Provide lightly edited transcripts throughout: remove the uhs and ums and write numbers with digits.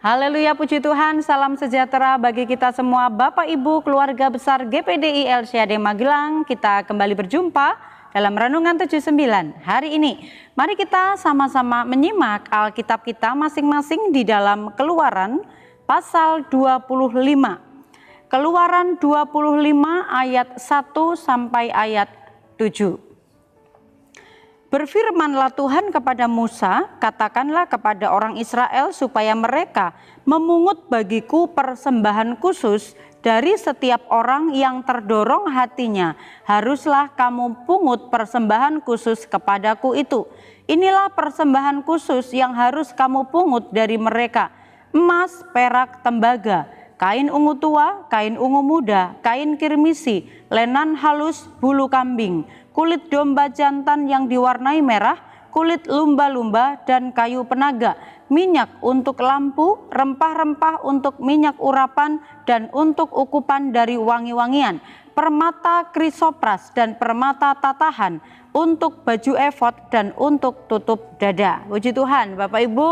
Haleluya, puji Tuhan, salam sejahtera bagi kita semua Bapak Ibu keluarga besar GPDI LCAD Magelang. Kita kembali berjumpa dalam Renungan 79 hari ini. Mari kita sama-sama menyimak Alkitab kita masing-masing di dalam Keluaran pasal 25. Keluaran 25 ayat 1 sampai ayat 7. Berfirmanlah Tuhan kepada Musa, katakanlah kepada orang Israel supaya mereka memungut bagiku persembahan khusus dari setiap orang yang terdorong hatinya. Haruslah kamu pungut persembahan khusus kepadaku itu. Inilah persembahan khusus yang harus kamu pungut dari mereka: emas, perak, tembaga, kain ungu tua, kain ungu muda, kain kirmisi, lenan halus, bulu kambing, kulit domba jantan yang diwarnai merah, kulit lumba-lumba dan kayu penaga, minyak untuk lampu, rempah-rempah untuk minyak urapan dan untuk ukupan dari wangi-wangian, permata krisopras dan permata tatahan, untuk baju efod dan untuk tutup dada. Puji Tuhan, Bapak Ibu,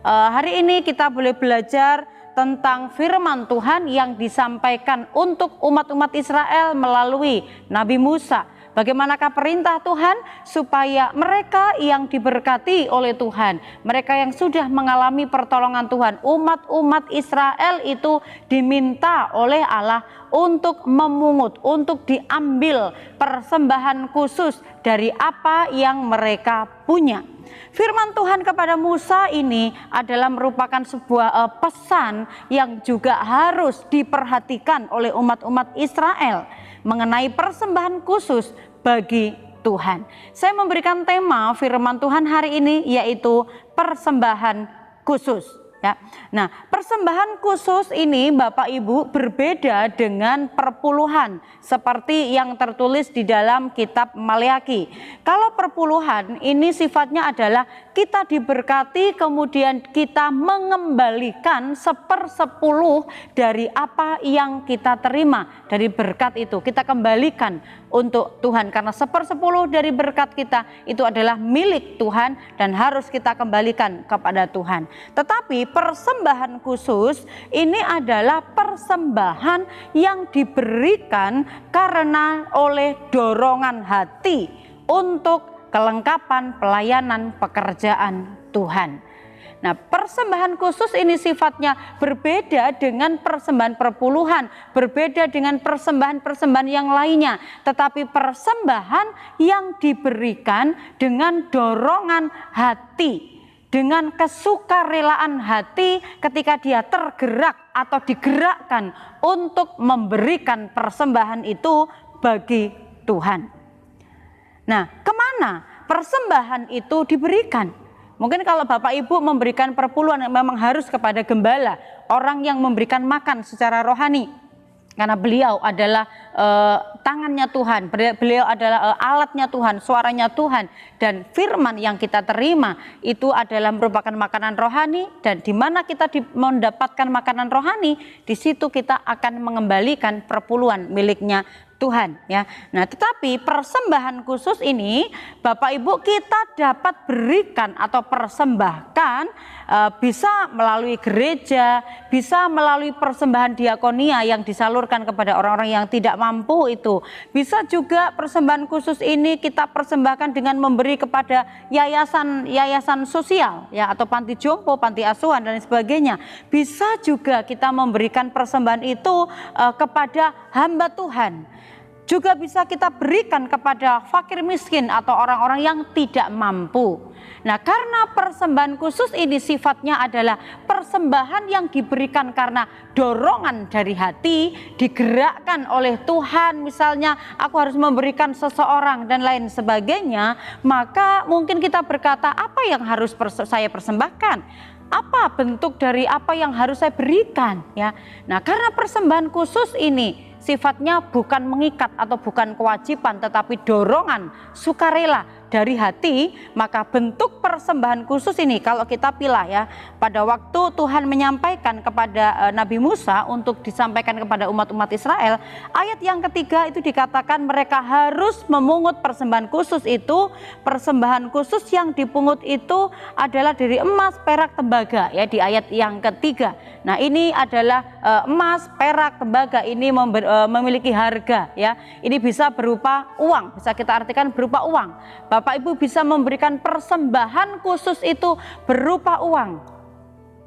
hari ini kita boleh belajar tentang firman Tuhan yang disampaikan untuk umat-umat Israel melalui Nabi Musa. Bagaimanakah perintah Tuhan supaya mereka yang diberkati oleh Tuhan, mereka yang sudah mengalami pertolongan Tuhan, umat-umat Israel itu diminta oleh Allah untuk memungut, untuk diambil persembahan khusus dari apa yang mereka punya. Firman Tuhan kepada Musa ini adalah merupakan sebuah pesan yang juga harus diperhatikan oleh umat-umat Israel mengenai persembahan khusus bagi Tuhan. Saya memberikan tema firman Tuhan hari ini yaitu persembahan khusus. Ya. Nah, persembahan khusus ini Bapak Ibu berbeda dengan perpuluhan seperti yang tertulis di dalam kitab Maleaki. Kalau perpuluhan ini sifatnya adalah kita diberkati kemudian kita mengembalikan 1/10 dari apa yang kita terima dari berkat itu. Kita kembalikan untuk Tuhan karena 1/10 dari berkat kita itu adalah milik Tuhan dan harus kita kembalikan kepada Tuhan. Tetapi persembahan khusus ini adalah persembahan yang diberikan karena oleh dorongan hati untuk kelengkapan pelayanan pekerjaan Tuhan. Nah, persembahan khusus ini sifatnya berbeda dengan persembahan perpuluhan, berbeda dengan persembahan-persembahan yang lainnya. Tetapi persembahan yang diberikan dengan dorongan hati, dengan kesukarelaan hati ketika dia tergerak atau digerakkan untuk memberikan persembahan itu bagi Tuhan. Nah, kemana persembahan itu diberikan? Mungkin kalau Bapak Ibu memberikan perpuluhan memang harus kepada gembala, orang yang memberikan makan secara rohani. Karena beliau adalah tangannya Tuhan, beliau adalah alatnya Tuhan, suaranya Tuhan. Dan firman yang kita terima itu adalah merupakan makanan rohani. Dan di mana kita mendapatkan makanan rohani, di situ kita akan mengembalikan perpuluhan miliknya Tuhan, ya. Nah, tetapi persembahan khusus ini Bapak Ibu kita dapat berikan atau persembahkan bisa melalui gereja, bisa melalui persembahan diakonia yang disalurkan kepada orang-orang yang tidak mampu itu. Bisa juga persembahan khusus ini kita persembahkan dengan memberi kepada yayasan sosial, ya, atau panti jompo, panti asuhan dan sebagainya. Bisa juga kita memberikan persembahan itu kepada hamba Tuhan. Juga bisa kita berikan kepada fakir miskin atau orang-orang yang tidak mampu. Nah, karena persembahan khusus ini sifatnya adalah persembahan yang diberikan karena dorongan dari hati, digerakkan oleh Tuhan, misalnya aku harus memberikan seseorang dan lain sebagainya, maka mungkin kita berkata, apa yang harus saya persembahkan? apa bentuk dari apa yang harus saya berikan ya. Nah, karena persembahan khusus ini sifatnya bukan mengikat atau bukan kewajiban, tetapi dorongan sukarela dari hati, maka bentuk persembahan khusus ini kalau kita pilah ya, pada waktu Tuhan menyampaikan kepada Nabi Musa untuk disampaikan kepada umat-umat Israel, ayat yang ketiga itu dikatakan mereka harus memungut persembahan khusus itu. Persembahan khusus yang dipungut itu adalah dari emas, perak, tembaga ya, di ayat yang ketiga. Nah, ini adalah emas, perak, tembaga ini memiliki harga ya. Ini bisa berupa uang, bisa kita artikan berupa uang. Bapak Ibu bisa memberikan persembahan khusus itu berupa uang.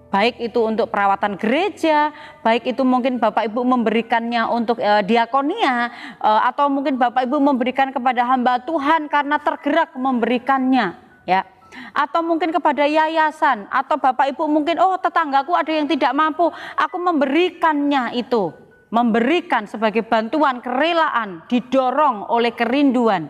Baik itu untuk perawatan gereja, baik itu mungkin Bapak Ibu memberikannya untuk diakonia, atau mungkin Bapak Ibu memberikan kepada hamba Tuhan karena tergerak memberikannya ya. Atau mungkin kepada yayasan, atau Bapak Ibu mungkin, oh tetanggaku ada yang tidak mampu, aku memberikannya itu. Memberikan sebagai bantuan, kerelaan, didorong oleh kerinduan.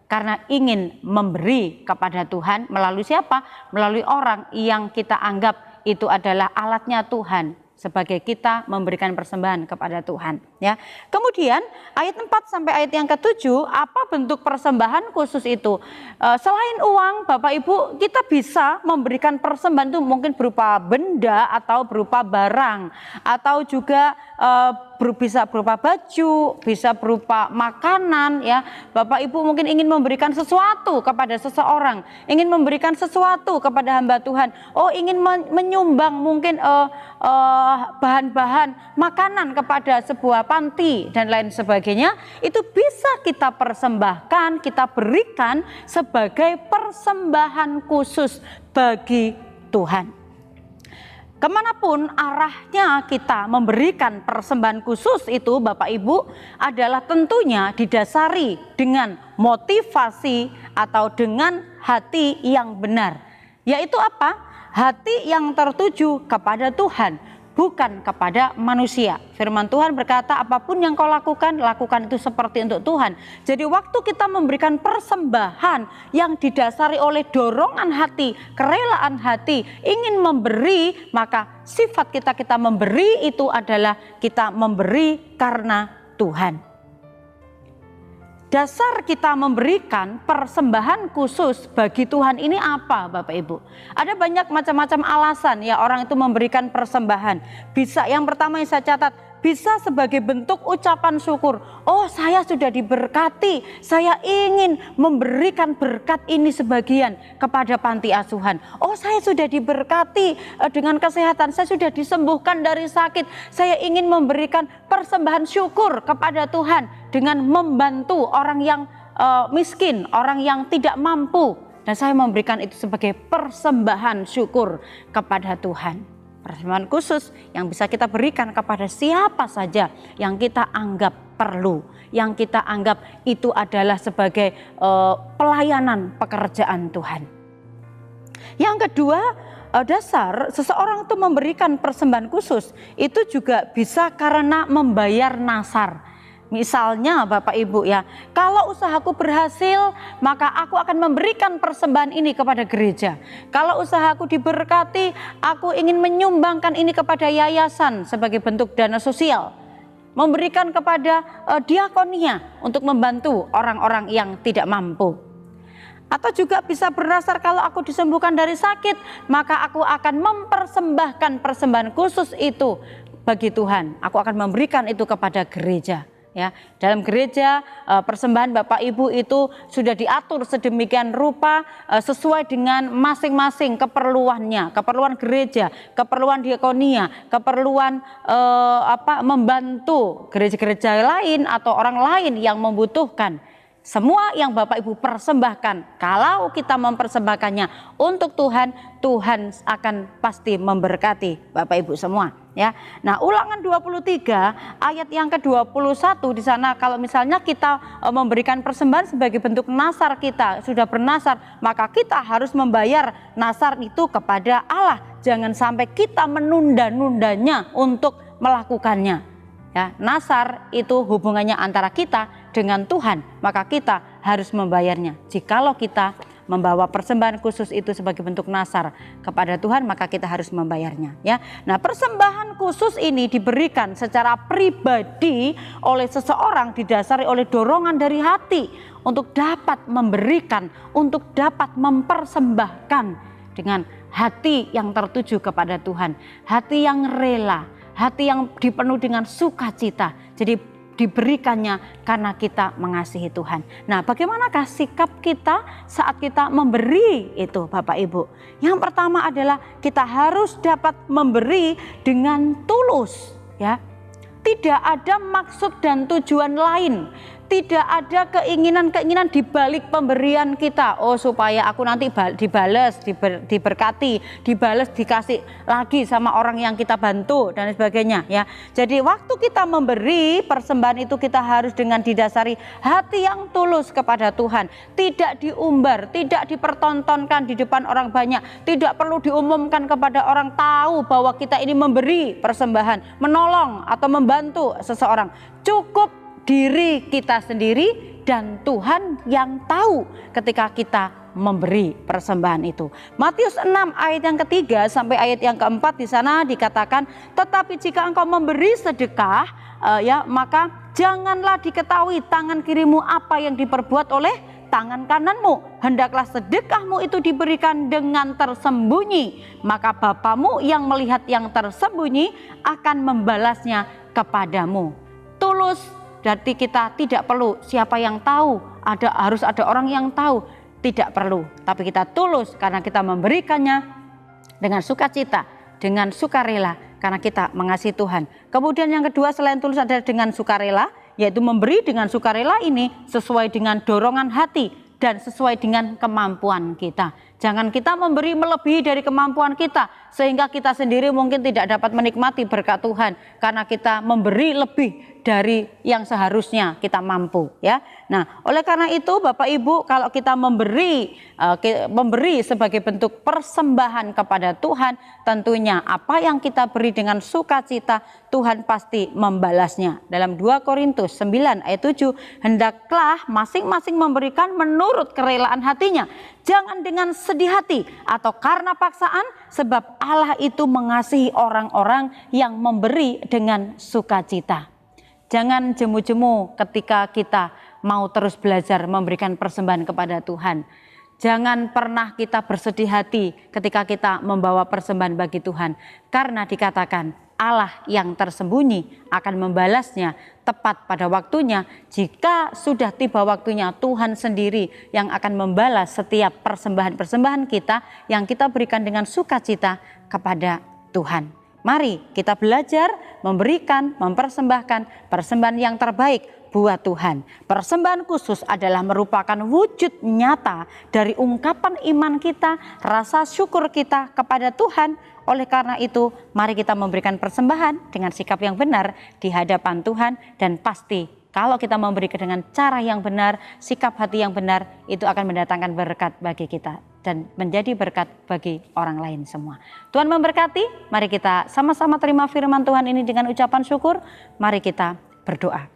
Karena ingin memberi kepada Tuhan melalui siapa? Melalui orang yang kita anggap itu adalah alatnya Tuhan, sebagai kita memberikan persembahan kepada Tuhan ya. Kemudian ayat 4 sampai ayat yang ke-7, apa bentuk persembahan khusus itu? Selain uang, Bapak Ibu, kita bisa memberikan persembahan itu mungkin berupa benda atau berupa barang, atau juga bisa berupa baju, bisa berupa makanan ya. Bapak Ibu mungkin ingin memberikan sesuatu kepada seseorang, ingin memberikan sesuatu kepada hamba Tuhan, oh ingin menyumbang mungkin bahan-bahan makanan kepada sebuah panti dan lain sebagainya, itu bisa kita persembahkan, kita berikan sebagai persembahan khusus bagi Tuhan. Kemanapun arahnya kita memberikan persembahan khusus itu Bapak Ibu adalah tentunya didasari dengan motivasi atau dengan hati yang benar. Yaitu apa? Hati yang tertuju kepada Tuhan, bukan kepada manusia. Firman Tuhan berkata, apapun yang kau lakukan, lakukan itu seperti untuk Tuhan. Jadi waktu kita memberikan persembahan yang didasari oleh dorongan hati, kerelaan hati, ingin memberi, maka sifat kita memberi itu adalah kita memberi karena Tuhan. Dasar kita memberikan persembahan khusus bagi Tuhan ini apa Bapak Ibu? Ada banyak macam-macam alasan ya orang itu memberikan persembahan. Bisa, yang pertama yang saya catat, bisa sebagai bentuk ucapan syukur. Oh, saya sudah diberkati, saya ingin memberikan berkat ini sebagian kepada panti asuhan. Oh, saya sudah diberkati dengan kesehatan, saya sudah disembuhkan dari sakit. Saya ingin memberikan persembahan syukur kepada Tuhan dengan membantu orang yang miskin, orang yang tidak mampu. Dan saya memberikan itu sebagai persembahan syukur kepada Tuhan. Persembahan khusus yang bisa kita berikan kepada siapa saja yang kita anggap perlu, yang kita anggap itu adalah sebagai pelayanan pekerjaan Tuhan. Yang kedua, dasar seseorang itu memberikan persembahan khusus itu juga bisa karena membayar nasar. Misalnya Bapak Ibu ya, kalau usahaku berhasil maka aku akan memberikan persembahan ini kepada gereja. Kalau usahaku diberkati, aku ingin menyumbangkan ini kepada yayasan sebagai bentuk dana sosial. Memberikan kepada diakonia untuk membantu orang-orang yang tidak mampu. Atau juga bisa berdasar kalau aku disembuhkan dari sakit, maka aku akan mempersembahkan persembahan khusus itu bagi Tuhan. Aku akan memberikan itu kepada gereja. Ya, dalam gereja persembahan Bapak Ibu itu sudah diatur sedemikian rupa sesuai dengan masing-masing keperluannya, keperluan gereja, keperluan diakonia, keperluan membantu gereja-gereja lain atau orang lain yang membutuhkan. Semua yang Bapak Ibu persembahkan, kalau kita mempersembahkannya untuk Tuhan, Tuhan akan pasti memberkati Bapak Ibu semua ya. Nah, Ulangan 23 ayat yang ke-21 di sana, kalau misalnya kita memberikan persembahan sebagai bentuk nasar, kita sudah bernasar, maka kita harus membayar nasar itu kepada Allah. Jangan sampai kita menunda-nundanya untuk melakukannya. Ya, nasar itu hubungannya antara kita dengan Tuhan, maka kita harus membayarnya. Jikalau kita membawa persembahan khusus itu sebagai bentuk nasar kepada Tuhan, maka kita harus membayarnya ya. Nah, persembahan khusus ini diberikan secara pribadi oleh seseorang, didasari oleh dorongan dari hati untuk dapat memberikan, untuk dapat mempersembahkan dengan hati yang tertuju kepada Tuhan, hati yang rela, hati yang dipenuhi dengan sukacita. Jadi diberikannya karena kita mengasihi Tuhan. Nah, bagaimanakah sikap kita saat kita memberi itu, Bapak Ibu? Yang pertama adalah kita harus dapat memberi dengan tulus ya. Tidak ada maksud dan tujuan lain. Tidak ada keinginan-keinginan di balik pemberian kita. Oh, supaya aku nanti dibales, diberkati, dibales, dikasih lagi sama orang yang kita bantu dan sebagainya ya. Jadi waktu kita memberi persembahan itu kita harus dengan didasari hati yang tulus kepada Tuhan. Tidak diumbar, tidak dipertontonkan di depan orang banyak. Tidak perlu diumumkan kepada orang tahu bahwa kita ini memberi persembahan, menolong atau membantu seseorang. Cukup diri kita sendiri dan Tuhan yang tahu ketika kita memberi persembahan itu. Matius 6 ayat yang ketiga sampai ayat yang keempat, di sana dikatakan, tetapi jika engkau memberi sedekah maka janganlah diketahui tangan kirimu apa yang diperbuat oleh tangan kananmu. Hendaklah sedekahmu itu diberikan dengan tersembunyi, maka Bapamu yang melihat yang tersembunyi akan membalasnya kepadamu. Tulus. Berarti kita tidak perlu siapa yang tahu, harus ada orang yang tahu, tidak perlu. Tapi kita tulus karena kita memberikannya dengan sukacita, dengan sukarela karena kita mengasihi Tuhan. Kemudian yang kedua selain tulus adalah dengan sukarela, yaitu memberi dengan sukarela ini sesuai dengan dorongan hati dan sesuai dengan kemampuan kita. Jangan kita memberi melebihi dari kemampuan kita sehingga kita sendiri mungkin tidak dapat menikmati berkat Tuhan karena kita memberi lebih dari yang seharusnya kita mampu ya. Nah, oleh karena itu Bapak Ibu, kalau kita memberi sebagai bentuk persembahan kepada Tuhan, tentunya apa yang kita beri dengan sukacita Tuhan pasti membalasnya. Dalam 2 Korintus 9 ayat 7, hendaklah masing-masing memberikan menurut kerelaan hatinya, jangan dengan sedih hati atau karena paksaan, sebab Allah itu mengasihi orang-orang yang memberi dengan sukacita. Jangan jemu-jemu ketika kita mau terus belajar memberikan persembahan kepada Tuhan. Jangan pernah kita bersedih hati ketika kita membawa persembahan bagi Tuhan. Karena dikatakan Allah yang tersembunyi akan membalasnya tepat pada waktunya. Jika sudah tiba waktunya, Tuhan sendiri yang akan membalas setiap persembahan-persembahan kita yang kita berikan dengan sukacita kepada Tuhan. Mari kita belajar memberikan, mempersembahkan persembahan yang terbaik buat Tuhan. Persembahan khusus adalah merupakan wujud nyata dari ungkapan iman kita, rasa syukur kita kepada Tuhan. Oleh karena itu, mari kita memberikan persembahan dengan sikap yang benar di hadapan Tuhan, dan pasti kalau kita memberikan dengan cara yang benar, sikap hati yang benar, itu akan mendatangkan berkat bagi kita dan menjadi berkat bagi orang lain semua. Tuhan memberkati. Mari kita sama-sama terima firman Tuhan ini dengan ucapan syukur. Mari kita berdoa.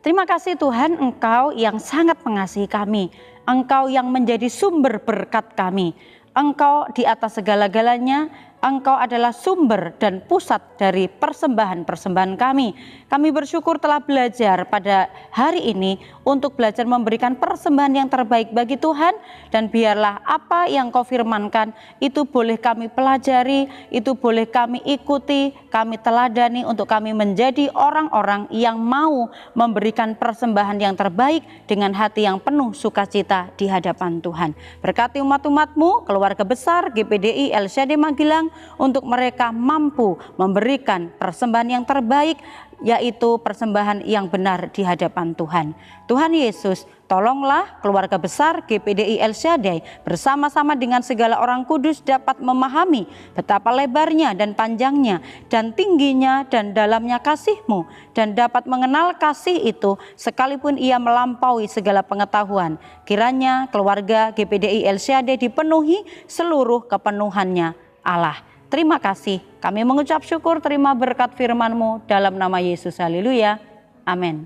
Terima kasih Tuhan, Engkau yang sangat mengasihi kami. Engkau yang menjadi sumber berkat kami. Engkau di atas segala-galanya, Engkau adalah sumber dan pusat dari persembahan-persembahan kami. Kami bersyukur telah belajar pada hari ini untuk belajar memberikan persembahan yang terbaik bagi Tuhan, dan biarlah apa yang Kau firmankan itu boleh kami pelajari, itu boleh kami ikuti, kami teladani untuk kami menjadi orang-orang yang mau memberikan persembahan yang terbaik dengan hati yang penuh sukacita di hadapan Tuhan. Berkati umat-umat-Mu, keluarga besar GPDI El Shaddai Magelang, untuk mereka mampu memberikan persembahan yang terbaik, yaitu persembahan yang benar di hadapan Tuhan. Tuhan Yesus, tolonglah keluarga besar GPDI El Shaddai bersama-sama dengan segala orang kudus dapat memahami betapa lebarnya dan panjangnya dan tingginya dan dalamnya kasih-Mu, dan dapat mengenal kasih itu sekalipun ia melampaui segala pengetahuan. Kiranya keluarga GPDI El Shaddai dipenuhi seluruh kepenuhannya Allah. Terima kasih, kami mengucap syukur terima berkat firman-Mu dalam nama Yesus, haleluya, amin.